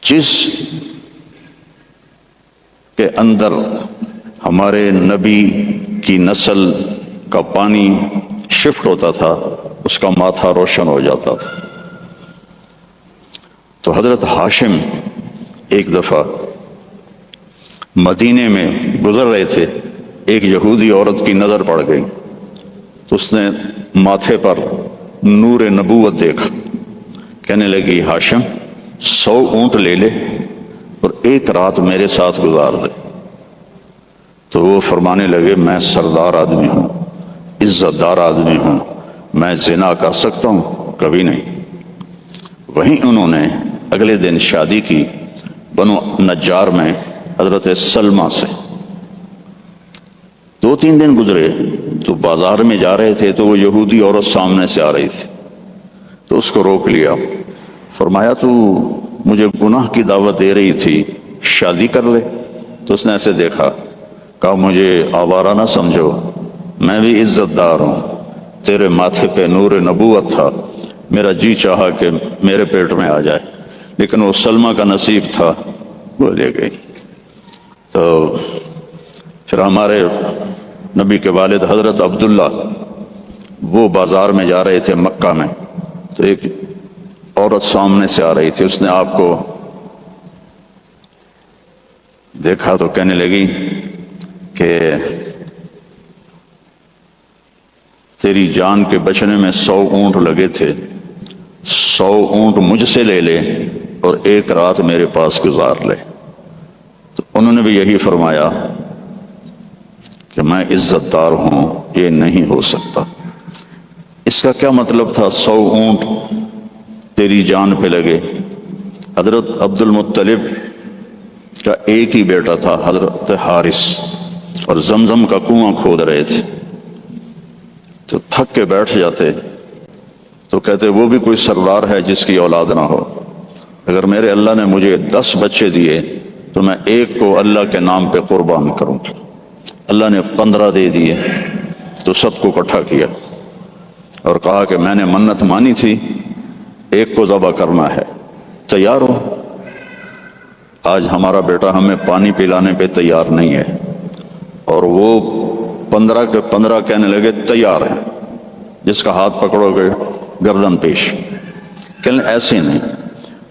جس کے اندر ہمارے نبی کی نسل کا پانی شفٹ ہوتا تھا اس کا ماتھا روشن ہو جاتا تھا۔ تو حضرت ہاشم ایک دفعہ مدینے میں گزر رہے تھے، ایک یہودی عورت کی نظر پڑ گئی تو اس نے ماتھے پر نور نبوت دیکھا، کہنے لگی ہاشم 100 اونٹ لے لے اور ایک رات میرے ساتھ گزار دے۔ تو وہ فرمانے لگے میں سردار آدمی ہوں، عزت دار آدمی ہوں، میں زنا کر سکتا ہوں؟ کبھی نہیں۔ وہیں انہوں نے اگلے دن شادی کی بنو نجار میں حضرت سلمہ سے۔ 2-3 دن گزرے تو بازار میں جا رہے تھے تو وہ یہودی عورت سامنے سے آ رہی تھی، تو اس کو روک لیا، فرمایا تو مجھے گناہ کی دعوت دے رہی تھی، شادی کر لے۔ تو اس نے ایسے دیکھا، کہا مجھے آوارہ نہ سمجھو، میں بھی عزت دار ہوں، تیرے ماتھے پہ نور نبوت تھا، میرا جی چاہا کہ میرے پیٹ میں آ جائے، لیکن وہ سلمہ کا نصیب تھا، وہ لے گئی۔ تو پھر ہمارے نبی کے والد حضرت عبداللہ وہ بازار میں جا رہے تھے مکہ میں، تو ایک عورت سامنے سے آ رہی تھی، اس نے آپ کو دیکھا تو کہنے لگی کہ تیری جان کے بچنے میں 100 اونٹ لگے تھے، 100 اونٹ مجھ سے لے لے اور ایک رات میرے پاس گزار لے۔ تو انہوں نے بھی یہی فرمایا کہ میں عزت دار ہوں، یہ نہیں ہو سکتا۔ اس کا کیا مطلب تھا 100 اونٹ تیری جان پہ لگے؟ حضرت عبد المطلب کا ایک ہی بیٹا تھا حضرت حارث، اور زمزم کا کنواں کھود رہے تھے، تو تھک کے بیٹھ جاتے تو کہتے وہ بھی کوئی سردار ہے جس کی اولاد نہ ہو، اگر میرے اللہ نے مجھے 10 بچے دیے تو میں ایک کو اللہ کے نام پہ قربان کروں گا۔ اللہ نے 15 دے دیے تو سب کو اکٹھا کیا اور کہا کہ میں نے منت مانی تھی، ایک کو ذبح کرنا ہے، تیار ہو؟ آج ہمارا بیٹا ہمیں پانی پلانے پہ تیار نہیں ہے، اور وہ 15 کے 15 کہنے لگے تیار ہیں، جس کا ہاتھ پکڑو گے گردن پیش۔ کہنے ایسے نہیں،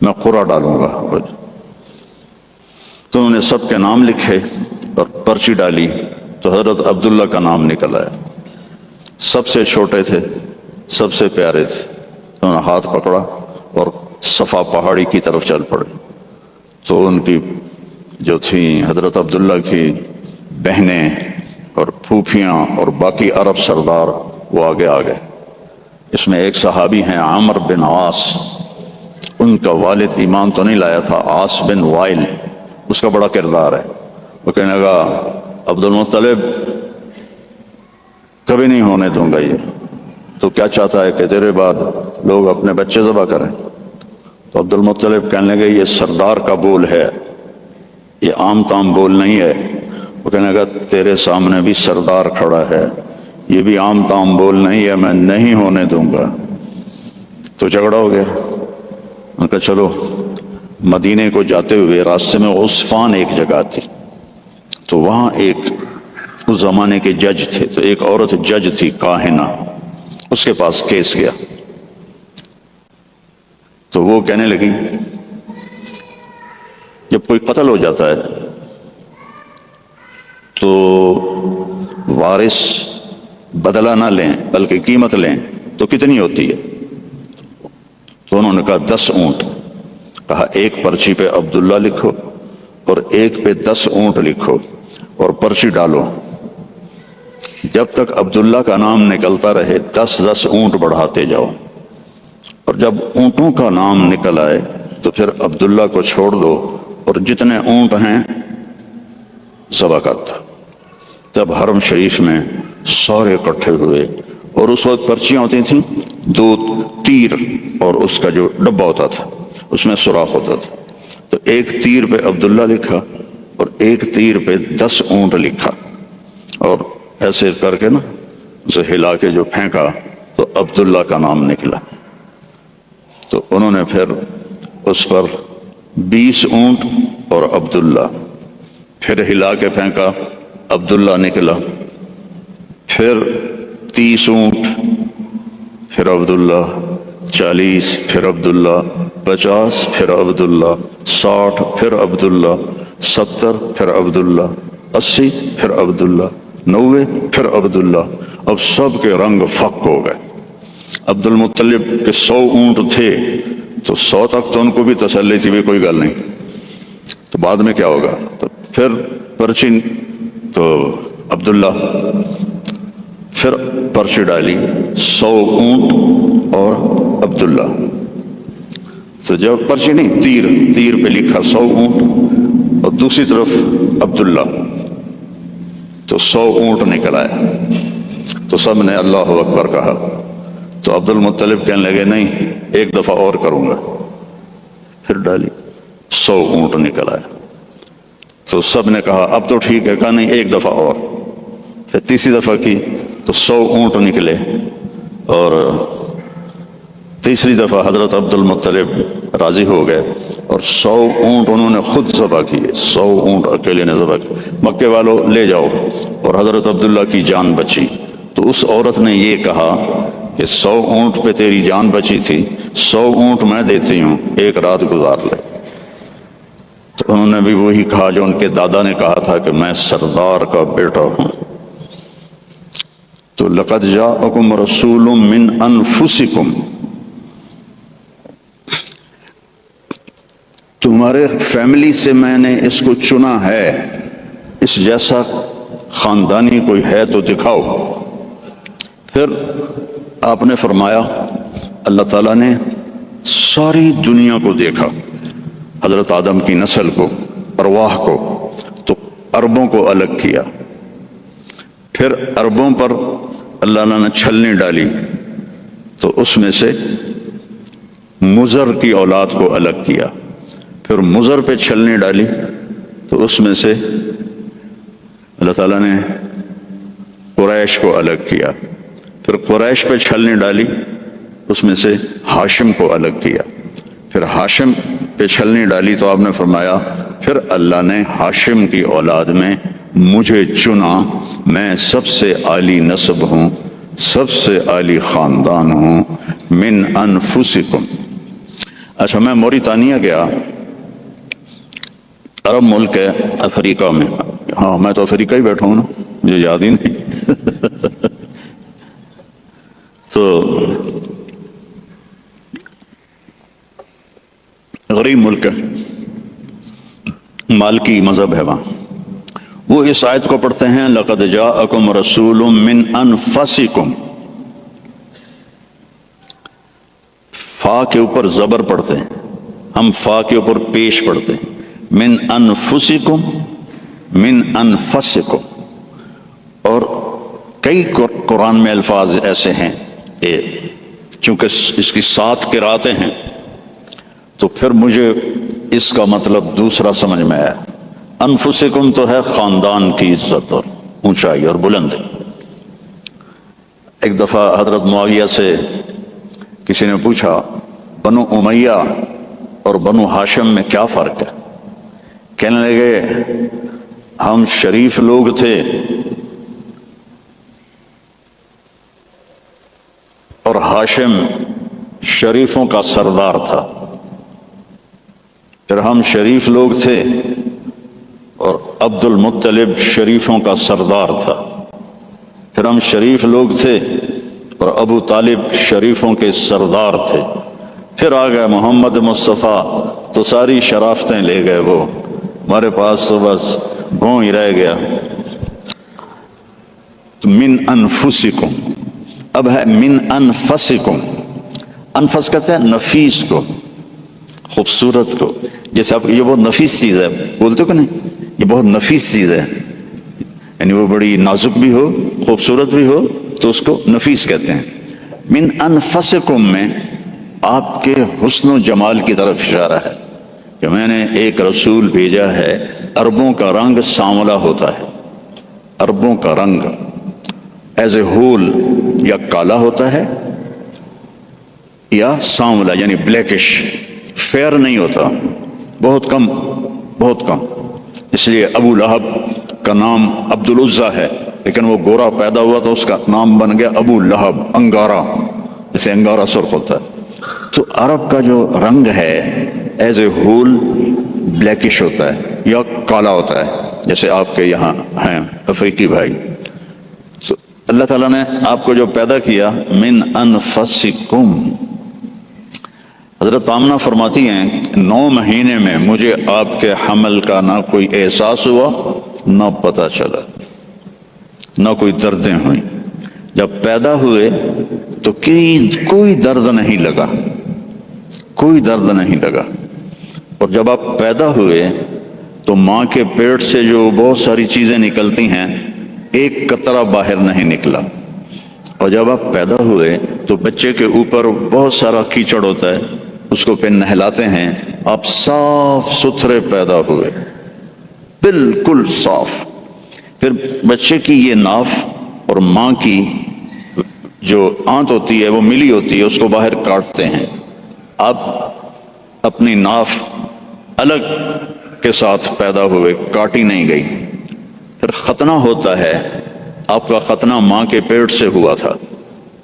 میں قرعہ ڈالوں گا۔ تو انہوں نے سب کے نام لکھے اور پرچی ڈالی تو حضرت عبداللہ کا نام نکل آیا، سب سے چھوٹے تھے، سب سے پیارے تھے۔ تو انہوں نے ہاتھ پکڑا اور صفا پہاڑی کی طرف چل پڑے۔ تو ان کی جو تھیں حضرت عبداللہ کی بہنیں اور پھوپھیاں اور باقی عرب سردار وہ آگے آ گئے۔ اس میں ایک صحابی ہیں عامر بن عاص، ان کا والد ایمان تو نہیں لایا تھا، عاص بن وائل، اس کا بڑا کردار ہے۔ وہ کہنے لگا عبد المطلب کبھی نہیں ہونے دوں گا، یہ تو کیا چاہتا ہے کہ تیرے بعد لوگ اپنے بچے ذبح کریں؟ تو عبد المطلب کہنے لگے یہ سردار کا بول ہے، یہ عام تام بول نہیں ہے۔ وہ کہنے لگا تیرے سامنے بھی سردار کھڑا ہے، یہ بھی عام تام بول نہیں ہے، میں نہیں ہونے دوں گا۔ تو جھگڑا ہو گیا۔ ان کا چلو مدینے کو جاتے ہوئے راستے میں عصفان ایک جگہ تھی، تو وہاں ایک اس زمانے کے جج تھے، تو ایک عورت جج تھی کاہنہ، اس کے پاس کیس گیا۔ تو وہ کہنے لگی جب کوئی قتل ہو جاتا ہے تو وارث بدلہ نہ لیں بلکہ قیمت لیں تو کتنی ہوتی ہے؟ تو انہوں نے کہا 10 اونٹ۔ کہا ایک پرچی پہ عبداللہ لکھو اور ایک پہ 10 اونٹ لکھو اور پرچی ڈالو، جب تک عبداللہ کا نام نکلتا رہے 10 اونٹ بڑھاتے جاؤ، اور جب اونٹوں کا نام نکل آئے تو پھر عبداللہ کو چھوڑ دو اور جتنے اونٹ ہیں ذبح کرتا۔ تب حرم شریف میں سارے اکٹھے ہوئے، اور اس وقت پرچیاں ہوتی تھیں 2 تیر اور اس کا جو ڈبہ ہوتا تھا اس میں سوراخ ہوتا تھا، تو ایک تیر پہ عبداللہ لکھا اور ایک تیر پہ 10 اونٹ لکھا، اور ایسے کر کے نا اسے ہلا کے جو پھینکا تو عبداللہ کا نام نکلا۔ تو انہوں نے پھر اس پر 20 اونٹ اور عبداللہ. پھر ہلا کے پھینکا، عبداللہ نکلا. پھر 30 اونٹ، پھر عبداللہ. 40، پھر عبداللہ. 50، پھر عبداللہ. 60، پھر عبداللہ. 70، پھر عبداللہ. 80، پھر عبداللہ. 90، پھر عبداللہ. اب سب کے رنگ فک ہو گئے. عبد المطلب کے 100 اونٹ تھے تو 100 تک تو ان کو بھی تسلی تھی بھی کوئی گل نہیں، تو بعد میں کیا ہوگا. تو پھر پرچی تو عبداللہ. پھر پرچی ڈالی 100 اونٹ اور عبداللہ. تو جب پرچی نہیں، تیر پہ لکھا 100 اونٹ اور دوسری طرف عبداللہ، تو 100 اونٹ نکل آئے. تو سب نے اللہ اکبر کہا. تو عبد المطلب کہنے لگے نہیں، ایک دفعہ اور کروں گا. پھر ڈالی 100 اونٹ نکل آئے. تو سب نے کہا اب تو ٹھیک ہے. کہا نہیں، ایک دفعہ اور. پھر تیسری دفعہ کی تو 100 اونٹ نکلے. اور تیسری دفعہ حضرت عبد المطلب راضی ہو گئے اور 100 اونٹ انہوں نے خود ذبح کیے. 100 اونٹ اکیلے نے ذبح کیے. مکے والوں لے جاؤ. اور حضرت عبداللہ کی جان بچی. تو اس عورت نے یہ کہا کہ 100 اونٹ پہ تیری جان بچی تھی، 100 اونٹ میں دیتی ہوں، ایک رات گزار لے. تو انہوں نے بھی وہی کہا جو ان کے دادا نے کہا تھا کہ میں سردار کا بیٹا ہوں. تو لقد جاءکم رسول من انفسکم، تمہارے فیملی سے میں نے اس کو چنا ہے، اس جیسا خاندانی کوئی ہے تو دکھاؤ. پھر آپ نے فرمایا، اللہ تعالیٰ نے ساری دنیا کو دیکھا، حضرت آدم کی نسل کو، ارواح کو. تو عربوں کو الگ کیا. پھر عربوں پر اللہ نے چھلنی ڈالی، تو اس میں سے مضر کی اولاد کو الگ کیا. پھر مضر پہ چھلنی ڈالی تو اس میں سے اللہ تعالیٰ نے قریش کو الگ کیا. پھر قریش پہ چھلنی ڈالی، اس میں سے ہاشم کو الگ کیا. پھر ہاشم پہ چھلنی ڈالی تو آپ نے فرمایا پھر اللہ نے ہاشم کی اولاد میں مجھے چنا، میں سب سے عالی نسب ہوں، سب سے عالی خاندان ہوں. من انفسکم. اچھا، میں موریتانیہ گیا، عرب ملک ہے افریقہ میں. ہاں، میں تو افریقہ ہی بیٹھا ہوں نا، مجھے یاد ہی نہیں. تو غریب ملک ہے، مالکی مذہب ہے وہاں. وہ اس آیت کو پڑھتے ہیں لقد جاءکم رسول من انفسکم. فا کے اوپر زبر پڑھتے ہیں، ہم فا کے اوپر پیش پڑھتے ہیں. من انفسکم، من انفسکم. اور کئی قرآن میں الفاظ ایسے ہیں کہ چونکہ اس کی 7 قراتیں ہیں تو پھر مجھے اس کا مطلب دوسرا سمجھ میں آیا. انفسکم تو ہے خاندان کی عزت اور اونچائی اور بلندی. ایک دفعہ حضرت معاویہ سے کسی نے پوچھا بنو امیہ اور بنو ہاشم میں کیا فرق ہے؟ کہنے لگے ہم شریف لوگ تھے اور ہاشم شریفوں کا سردار تھا. پھر ہم شریف لوگ تھے اور عبد المطلب شریفوں کا سردار تھا. پھر ہم شریف لوگ تھے اور ابو طالب شریفوں کے سردار تھے. پھر آ گئے محمد مصطفیٰ تو ساری شرافتیں لے گئے وہ، ہمارے پاس تو بس گھوں ہی رہ گیا. تو من انفسکم اب ہے من انفسکم. انفس کہتے ہیں نفیس کو، خوبصورت کو. جیسے آپ یہ بہت نفیس چیز ہے بولتے ہو کہ نہیں، یہ بہت نفیس چیز ہے، یعنی وہ بڑی نازک بھی ہو، خوبصورت بھی ہو تو اس کو نفیس کہتے ہیں. من انفسکم میں آپ کے حسن و جمال کی طرف اشارہ ہے کہ میں نے ایک رسول بھیجا ہے. عربوں کا رنگ سانولا ہوتا ہے، عربوں کا رنگ ایز اے ہول یا کالا ہوتا ہے یا سانولا یعنی بلیکش، فیئر نہیں ہوتا. بہت کم، بہت کم. اس لیے ابو لہب کا نام عبد العزیٰ ہے، لیکن وہ گورا پیدا ہوا تو اس کا نام بن گیا ابو لہب، انگارا، جسے انگارا سرخ ہوتا ہے. تو عرب کا جو رنگ ہے ایز اے ہول بلیکش ہوتا ہے یا کالا ہوتا ہے، جیسے آپ کے یہاں ہیں افریقی بھائی. تو اللہ تعالیٰ نے آپ کو جو پیدا کیا من انفسکم، حضرت آمنہ فرماتی ہیں 9 مہینے میں مجھے آپ کے حمل کا نہ کوئی احساس ہوا، نہ پتہ چلا، نہ کوئی دردیں ہوئیں. جب پیدا ہوئے تو کوئی درد نہیں لگا، کوئی درد نہیں لگا. اور جب آپ پیدا ہوئے تو ماں کے پیٹ سے جو بہت ساری چیزیں نکلتی ہیں، ایک قطرہ باہر نہیں نکلا. اور جب آپ پیدا ہوئے تو بچے کے اوپر بہت سارا کیچڑ ہوتا ہے، اس کو پھر نہلاتے ہیں. آپ صاف ستھرے پیدا ہوئے، بالکل صاف. پھر بچے کی یہ ناف اور ماں کی جو آنت ہوتی ہے وہ ملی ہوتی ہے، اس کو باہر کاٹتے ہیں. آپ اپنی ناف الگ کے ساتھ پیدا ہوئے، کاٹی نہیں گئی. پھر ختنہ ہوتا ہے، آپ کا ختنہ ماں کے پیٹ سے ہوا تھا،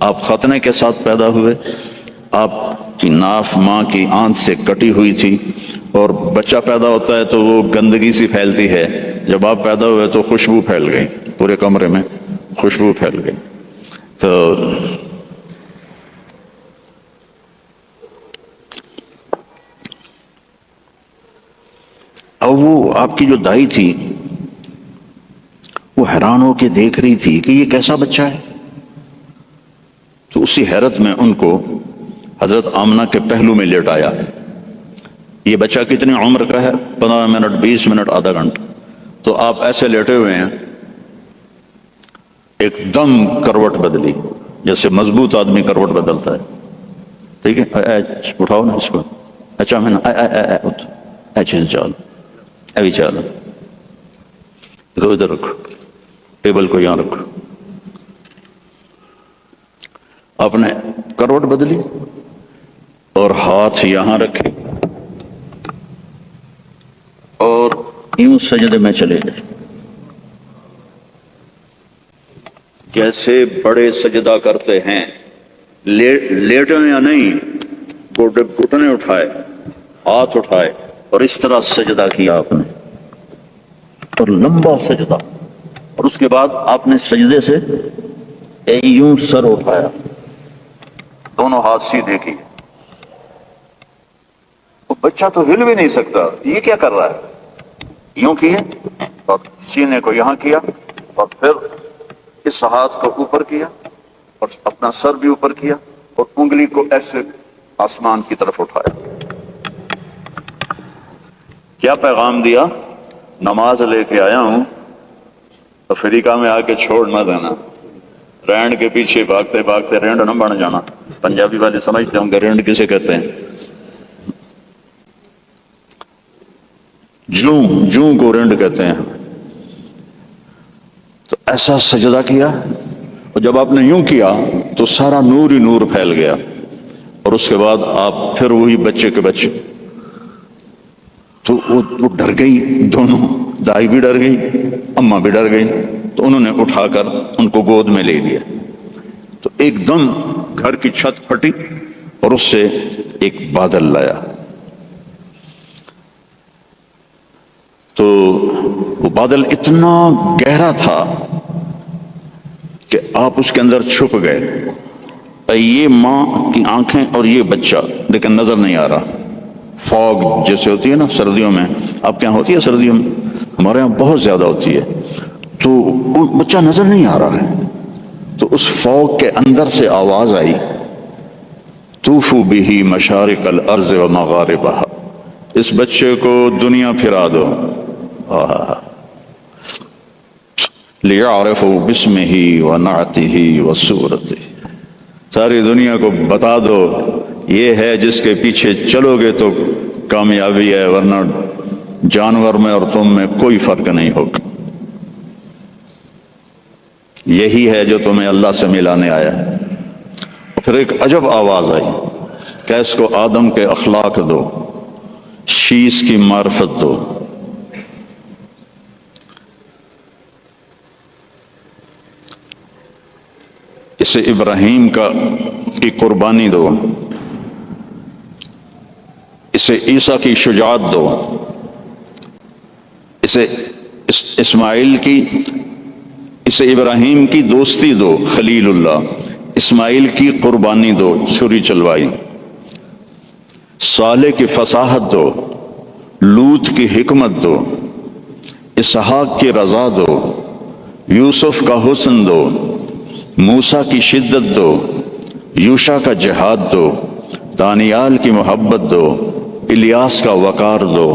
آپ ختنے کے ساتھ پیدا ہوئے. آپ کی ناف ماں کی آنت سے کٹی ہوئی تھی، اور بچہ پیدا ہوتا ہے تو وہ گندگی سی پھیلتی ہے. جب آپ پیدا ہوئے تو خوشبو پھیل گئی، پورے کمرے میں خوشبو پھیل گئی. تو اب وہ آپ کی جو دائی تھی وہ حیران ہو کے دیکھ رہی تھی کہ یہ کیسا بچہ ہے. تو اسی حیرت میں ان کو حضرت آمنہ کے پہلو میں لیٹایا. یہ بچہ کتنی عمر کا ہے؟ 15 منٹ، 20 منٹ، آدھا گھنٹہ. تو آپ ایسے لیٹے ہوئے ہیں، ایک دم کروٹ بدلی، جیسے مضبوط آدمی کروٹ بدلتا ہے. ٹھیک ہے، اٹھاؤ نا اس کو. اچھا میں اچھا چال ابھی چال ادھر رکھو، ٹیبل کو یہاں رکھو. آپ نے کروٹ بدلی اور ہاتھ یہاں رکھے اور یوں سجدے میں چلے گئے، جیسے بڑے سجدہ کرتے ہیں. لیٹے یا نہیں، گھٹنے اٹھائے، ہاتھ اٹھائے اور اس طرح سجدہ کیا آپ نے، اور لمبا سجدہ. اور اس کے بعد آپ نے سجدے سے یوں سر اٹھایا، دونوں ہاتھ سیدھے کیے. وہ بچہ تو ہل بھی نہیں سکتا، یہ کیا کر رہا ہے؟ یوں کیے اور سینے کو یہاں کیا، اور پھر اس ہاتھ کو اوپر کیا اور اپنا سر بھی اوپر کیا اور انگلی کو ایسے آسمان کی طرف اٹھایا. کیا پیغام دیا؟ نماز لے کے آیا ہوں، افریقہ میں آ کے چھوڑ نہ دینا. رینڈ کے پیچھے بھاگتے بھاگتے رینڈ نہ بن جانا. پنجابی والے سمجھتے ہوں گے رینڈ کسے کہتے ہیں. جوں کو رینڈ کہتے ہیں. تو ایسا سجدہ کیا، اور جب آپ نے یوں کیا تو سارا نور ہی نور پھیل گیا. اور اس کے بعد آپ پھر وہی بچے کے بچے. تو وہ ڈر گئی، دونوں، دائی بھی ڈر گئی، اماں بھی ڈر گئی. تو انہوں نے اٹھا کر ان کو گود میں لے لیا. تو ایک دم گھر کی چھت پھٹی اور اس سے ایک بادل لایا. تو وہ بادل اتنا گہرا تھا کہ آپ اس کے اندر چھپ گئے. یہ ماں کی آنکھیں اور یہ بچہ، لیکن نظر نہیں آ رہا. فوگ جیسے ہوتی ہے نا سردیوں میں، آپ کے یہاں ہوتی ہے سردیوں میں؟ ہمارے یہاں بہت زیادہ ہوتی ہے. تو وہ بچہ نظر نہیں آ رہا ہے. تو اس فوگ کے اندر سے آواز آئی، طوفوا بہ مشارق الارض و مغاربہا، اس بچے کو دنیا پھرا دو. لیعرفوا باسمہ ونعتہ وصورتہ، ساری دنیا کو بتا دو یہ ہے جس کے پیچھے چلو گے تو کامیابی ہے، ورنہ جانور میں اور تم میں کوئی فرق نہیں ہوگا. یہی ہے جو تمہیں اللہ سے ملانے آیا ہے. پھر ایک عجب آواز آئی کہ اس کو آدم کے اخلاق دو. شیش کی معرفت دو، اسے ابراہیم کی قربانی دو، اسے عیسیٰ کی شجاعت دو، اسے اسماعیل کی، اسے ابراہیم کی دوستی دو، خلیل اللہ، اسماعیل کی قربانی دو، چھری چلوائی، صالح کی فصاحت دو، لوط کی حکمت دو، اسحاق کی رضا دو، یوسف کا حسن دو، موسیٰ کی شدت دو، یوشع کا جہاد دو، دانیال کی محبت دو، الیاس کا وقار دو،